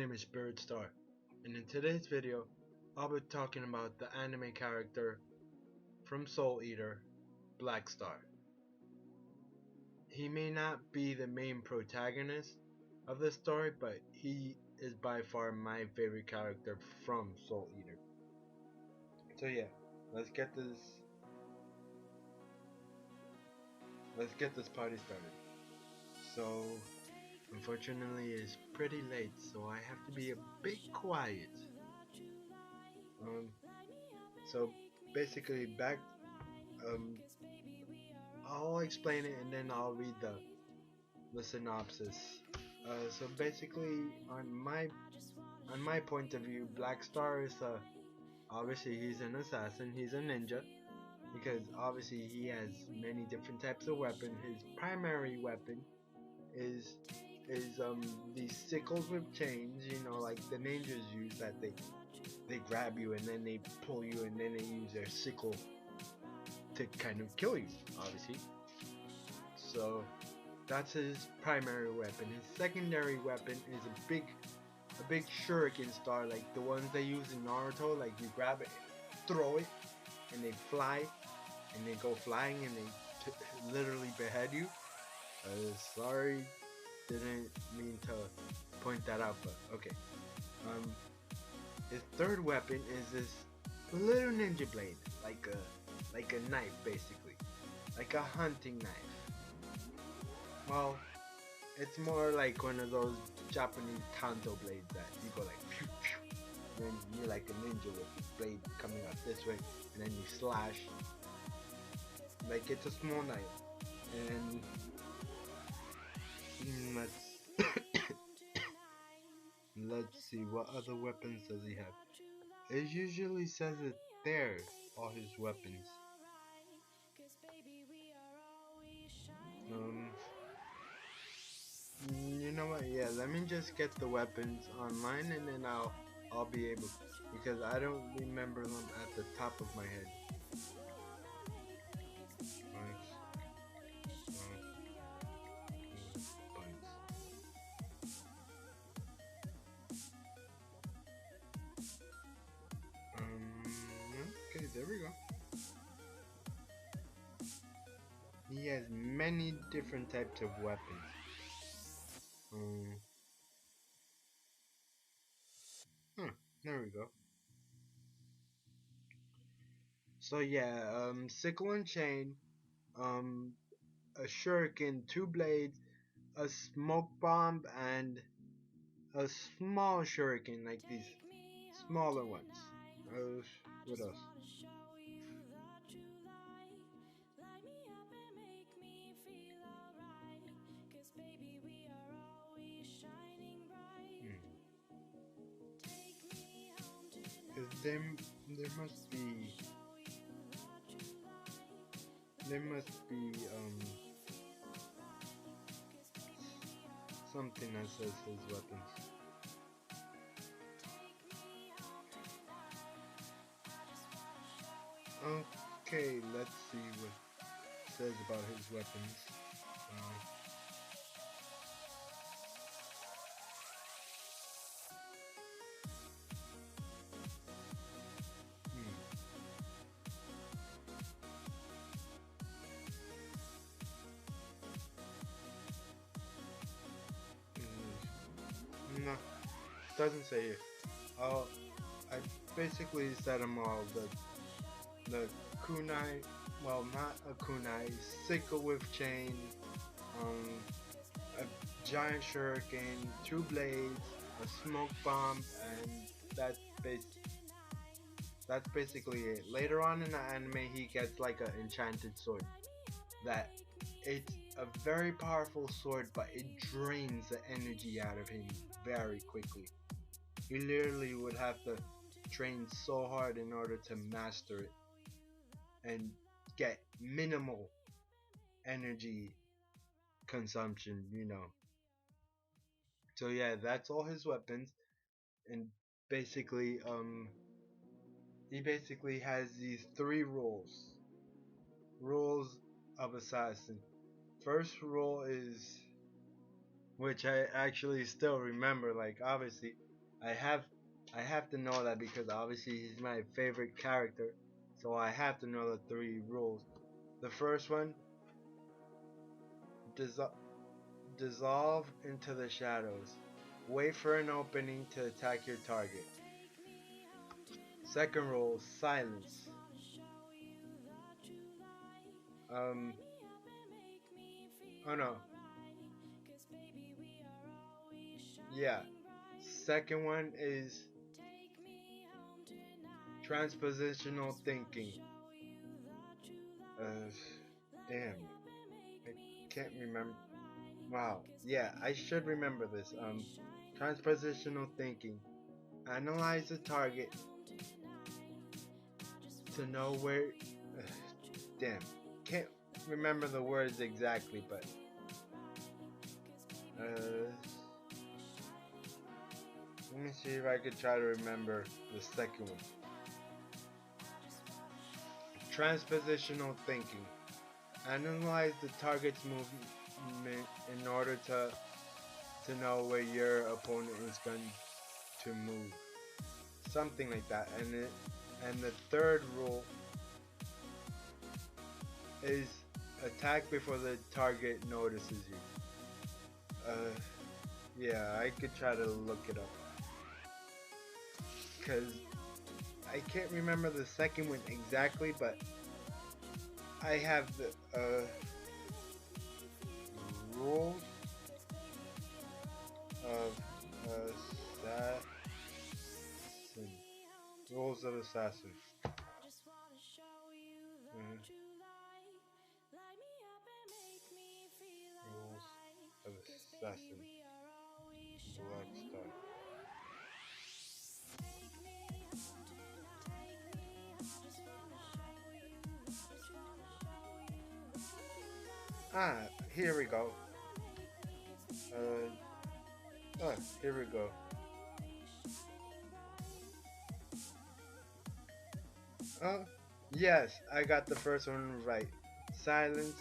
name is Spirit Star, and in today's video, I'll be talking about the anime character from Soul Eater, Black Star. He may not be the main protagonist of the story, but he is by far my favorite character from Soul Eater. So yeah, let's get this party started. So unfortunately, it's pretty late, so I have to be a bit quiet. So basically, I'll explain it and then I'll read the synopsis. So basically, on my point of view, Black Star is obviously he's an assassin, he's a ninja, because obviously he has many different types of weapons. His primary weapon is these sickles with chains, like the ninjas use, that they grab you and then they pull you and then they use their sickle to kind of kill you, obviously. So that's his primary weapon. His secondary weapon is a big shuriken star, like the ones they use in Naruto. Like you grab it, throw it, and they fly, and they go flying, and they literally behead you. Sorry, didn't mean to point that out, but okay. His third weapon is this little ninja blade, like a knife, basically, like a hunting knife. Well, it's more like one of those Japanese tanto blades that you go like pew pew, and then you're like a ninja with the blade coming out this way, and then you slash. Like it's a small knife, and let's see, what other weapons does he have? It usually says it there, all his weapons. You know what? Yeah, let me just get the weapons online, and then I'll be able, because I don't remember them at the top of my head. Okay, there we go. He has many different types of weapons. There we go. So yeah, sickle and chain, a shuriken, two blades, a smoke bomb, and a small shuriken, like these smaller ones. What else? There must be something that says his weapons. Okay, let's see what it says about his weapons. No, doesn't say it. I basically said them all. The kunai, well, not a kunai, sickle with chain, a giant shuriken, two blades, a smoke bomb, and that's basically it. Later on in the anime, he gets like an enchanted sword. That it's a very powerful sword, but it drains the energy out of him very quickly. You literally would have to train so hard in order to master it and get minimal energy consumption, So yeah, that's all his weapons, and basically, he basically has these three rules of assassin. First rule is, which I actually still remember, like obviously I have I have to know that because obviously he's my favorite character, so I have to know the three rules. The first one, dissol- dissolve into the shadows. Wait for an opening to attack your target. Second rule, silence. Um, oh no. Yeah. Second one is transpositional thinking. Uh, damn. I can't remember. Wow. Yeah, I should remember this. Transpositional thinking. Analyze the target to know where. Damn. Can't remember the words exactly, but. Let me see if I could try to remember the second one. Transpositional thinking. Analyze the target's movement in order to know where your opponent is going to move. Something like that. And the third rule is attack before the target notices you. Yeah, I could try to look it up. Because I can't remember the second one exactly, but I have the rules of assassin. Rules of assassin. Rules of assassin. Black Star. Ah, here we go. Here we go. Oh, yes, I got the first one right. Silence,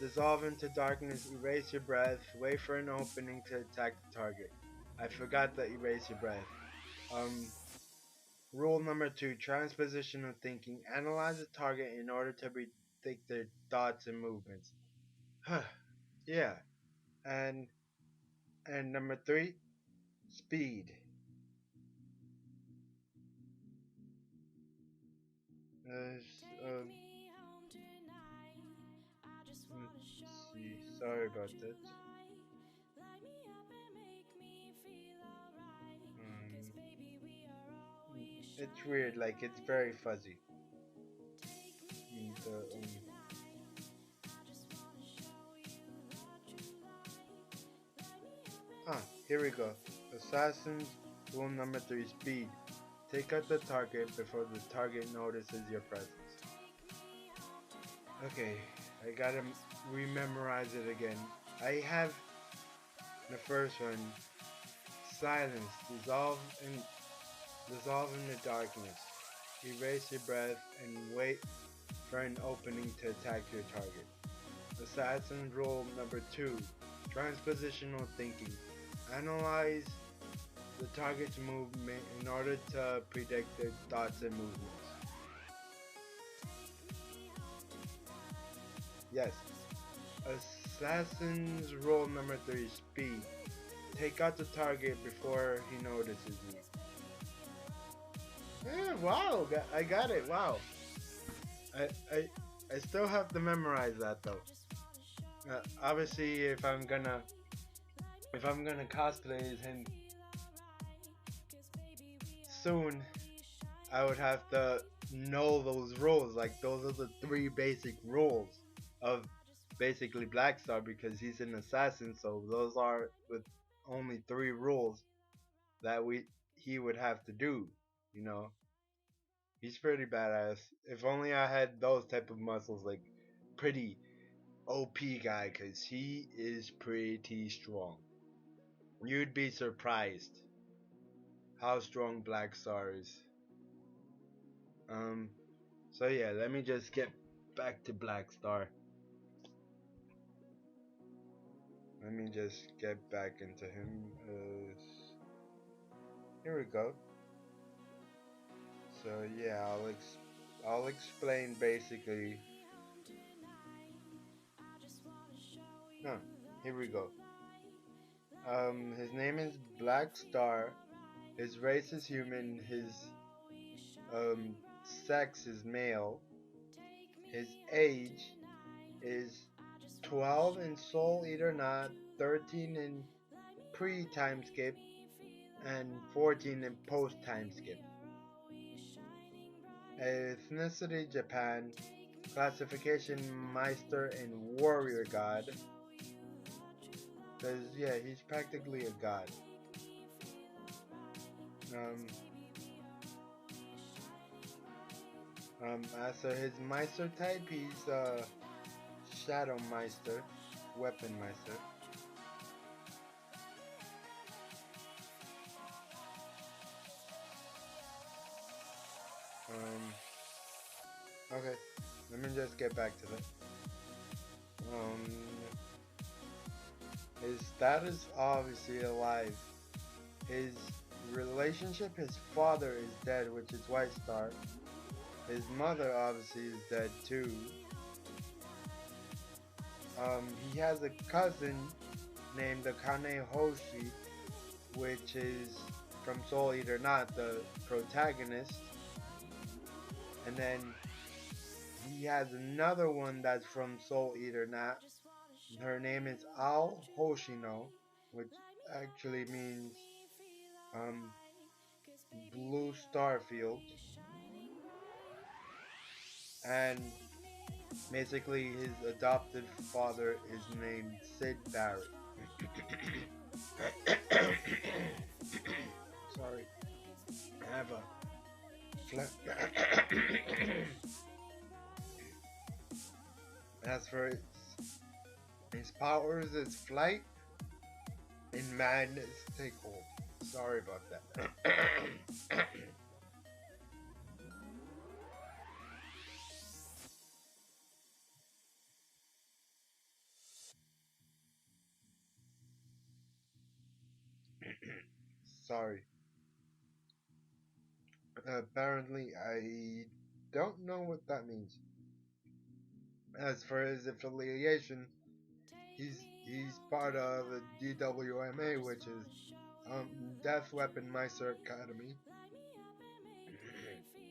dissolve into darkness, erase your breath, wait for an opening to attack the target. I forgot that erase your breath. Rule number 2, transpositional thinking. Analyze the target in order to predict their thoughts and movements. Yeah. And number 3, speed. Let's see. Sorry about that. It's weird, like it's very fuzzy. Here we go. Assassins, rule number 3, speed. Take out the target before the target notices your presence. Okay, I gotta rememorize it again. I have the first one, silence, dissolve in the darkness, erase your breath, and wait for an opening to attack your target. Assassin rule number 2, transpositional thinking. Analyze the target's movement in order to predict their thoughts and movements. Yes. Assassin's rule number 3, speed. Take out the target before he notices you. Yeah, wow, I got it, wow. I still have to memorize that though. Obviously, if I'm gonna cosplay as him soon, I would have to know those rules. Like those are the 3 basic rules of basically Black Star because he's an assassin. So those are the only 3 rules that he would have to do. You know, he's pretty badass. If only I had those type of muscles, like pretty OP guy, cause he is pretty strong. You'd be surprised how strong Black Star is. So yeah, let me just get back to Black Star. Let me just get back into him. here we go. So yeah, I'll explain basically. No, here we go. His name is Black Star. His race is human. His um sex is male. His age is 12 in Soul Eater Not, 13 in pre-time skip, and 14 in post-time skip. Ethnicity Japan. Classification Meister and Warrior God. Cause yeah, he's practically a god. As for his Meister type, he's Shadow Meister, Weapon Meister. Okay, let me just get back to that. His status obviously alive. His relationship, his father is dead, which is White Star. His mother obviously is dead too. He has a cousin named Akane Hoshi, which is from Soul Eater Not, the protagonist. And then he has another one that's from Soul Eater Not. Her name is Ao Hoshino, which actually means Blue Starfield. And basically his adopted father is named Sid Barrett. Sorry, I have a As for his powers is flight and madness take hold. Sorry about that. Sorry. Apparently, I don't know what that means. As for his affiliation, he's part of the DWMA, which is Death Weapon Meister Academy.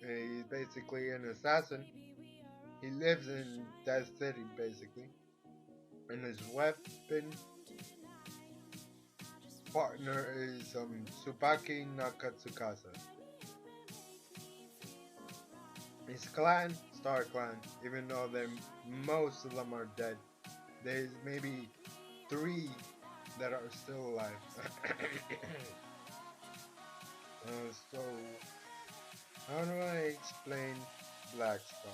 He's basically an assassin. He lives in Death City, basically. And his weapon partner is Tsubaki Nakatsukasa. His clan, Star Clan, even though most of them are dead. There's maybe 3 that are still alive. So, how do I explain Black Star?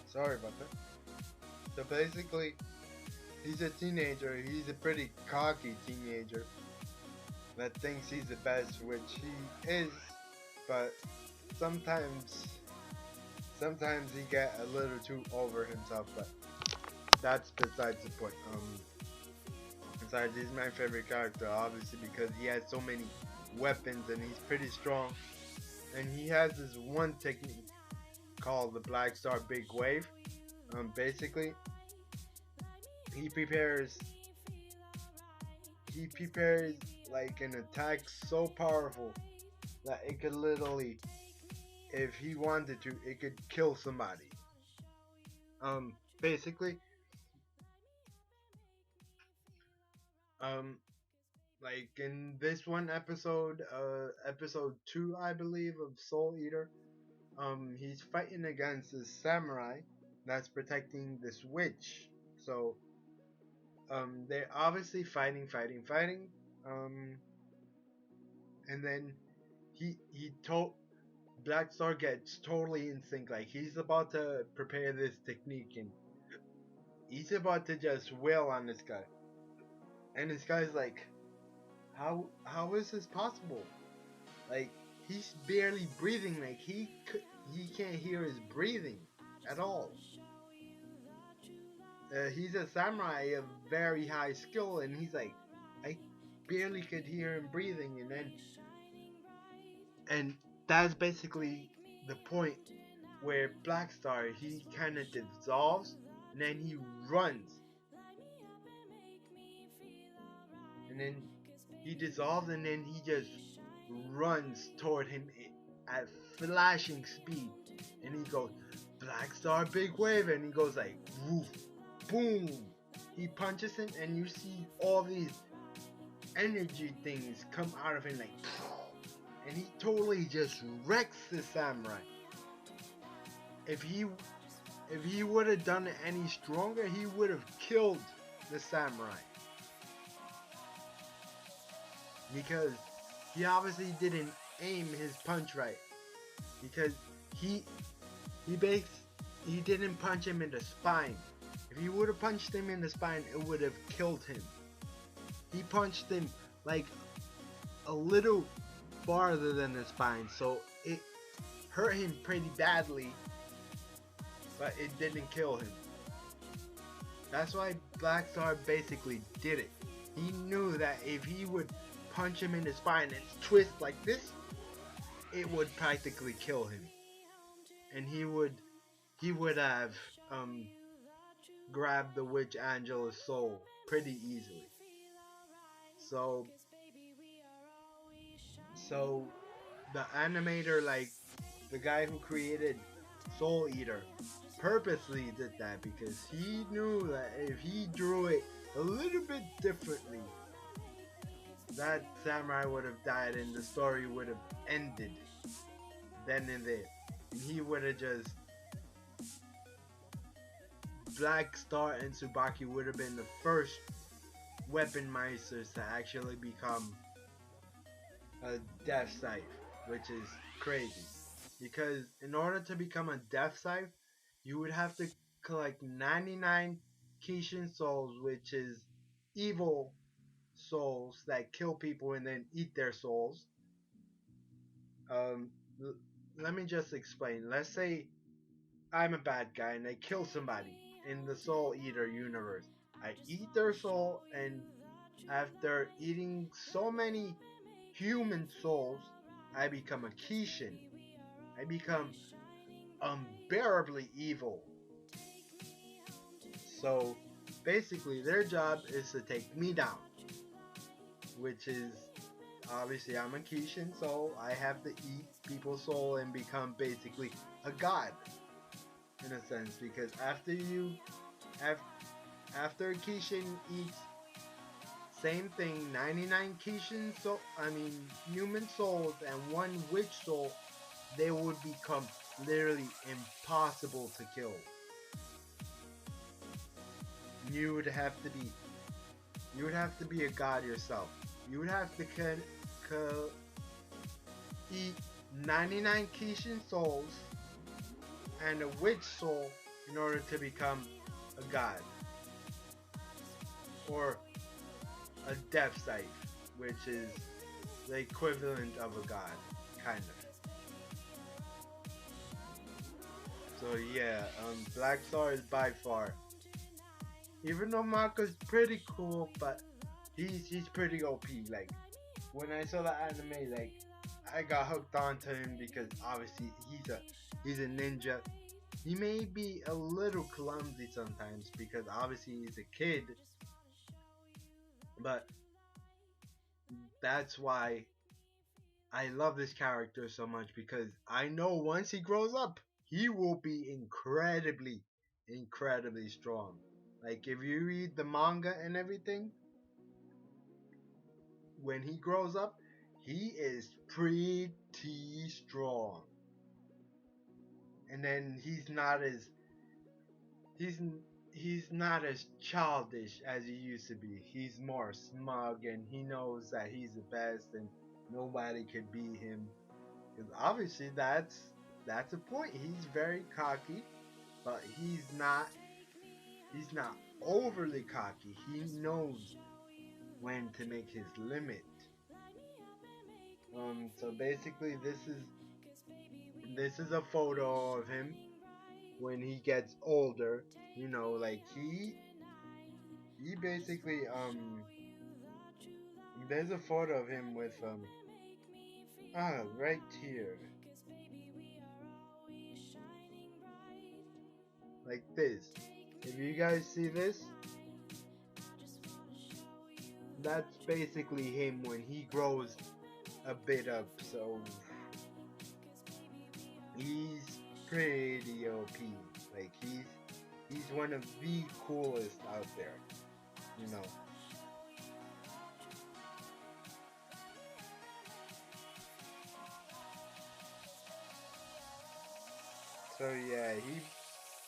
Sorry about that. So basically, he's a teenager. He's a pretty cocky teenager that thinks he's the best, which he is, but sometimes he get a little too over himself, but that's besides the point. Besides, he's my favorite character, obviously, because he has so many weapons and he's pretty strong, and he has this one technique called the Black Star Big Wave. Basically, he prepares like an attack so powerful that it could literally, if he wanted to, it could kill somebody. Basically, like in this one episode, episode 2, I believe, of Soul Eater, he's fighting against this samurai that's protecting this witch. So, they're obviously fighting. And then he told Black Star gets totally in sync. Like he's about to prepare this technique and he's about to just wail on this guy. And this guy's like, how is this possible? Like he's barely breathing. Like he can't hear his breathing at all. he's a samurai of very high skill, and he's like, I barely could hear him breathing, and that's basically the point where Black Star, he kind of dissolves, and then he runs, and then he dissolves, and then he just runs toward him at flashing speed, and he goes, Black Star Big Wave, and he goes like, woof, boom. He punches him, and you see all these energy things come out of him, like, and he totally just wrecks the samurai. If he would have done it any stronger, he would have killed the samurai. Because he obviously didn't aim his punch right. Because he didn't punch him in the spine. If he would have punched him in the spine, it would have killed him. He punched him like a little farther than the spine, so it hurt him pretty badly, but it didn't kill him. That's why Black Star basically did it. He knew that if he would punch him in the spine and twist like this, it would practically kill him, and he would have grabbed the Witch Angela's soul pretty easily. So the animator, like the guy who created Soul Eater, purposely did that because he knew that if he drew it a little bit differently, that samurai would have died and the story would have ended then and there. And he would have just, Black Star and Tsubaki would have been the first weapon meisters to actually become a Deathscythe, which is crazy. Because in order to become a Deathscythe, you would have to collect 99 Kishin souls, which is evil souls that kill people and then eat their souls. Let me just explain. Let's say I'm a bad guy and I kill somebody in the Soul Eater universe. I eat their soul, and after eating so many human souls, I become a Kishin. I become unbearably evil. So basically their job is to take me down, which is, obviously I'm a Kishin, so I have to eat people's soul and become basically a god in a sense, because after a Kishin eats same thing, 99 Kishin human souls and one witch soul, they would become literally impossible to kill. You would have to be a god yourself. You would have to eat 99 Kishin souls and a witch soul in order to become a god, or a Deathscythe, which is the equivalent of a god, kind of. So yeah, Black Star is by far, even though Maka's pretty cool, but he's pretty OP. Like, when I saw the anime, like, I got hooked onto him because obviously he's a ninja. He may be a little clumsy sometimes because obviously he's a kid, but that's why I love this character so much, because I know once he grows up, he will be incredibly strong. Like, if you read the manga and everything, when he grows up, he is pretty strong. And then he's not as childish as he used to be. He's more smug, and he knows that he's the best and nobody could beat him. Because obviously that's the point. He's very cocky, but he's not overly cocky. He knows when to make his limit. So basically this is a photo of him. when he gets older. You know, like he basically there's a photo of him with right here, like this. If you guys see this, that's basically him when he grows a bit up. So he's pretty OP. Like he's one of the coolest out there. You know. So yeah,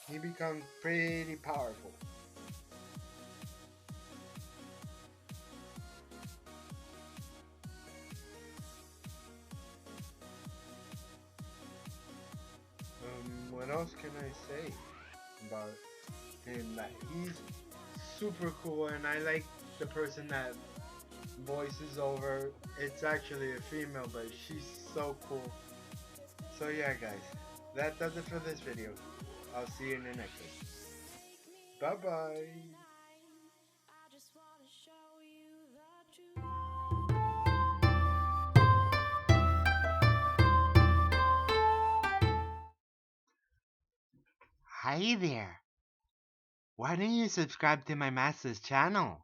he becomes pretty powerful. What else can I say about him? That he's super cool, and I like the person that voices over. It's actually a female, but she's so cool. So yeah, guys, that does it for this video. I'll see you in the next one. Bye bye. Hi there. Why don't you subscribe to my master's channel?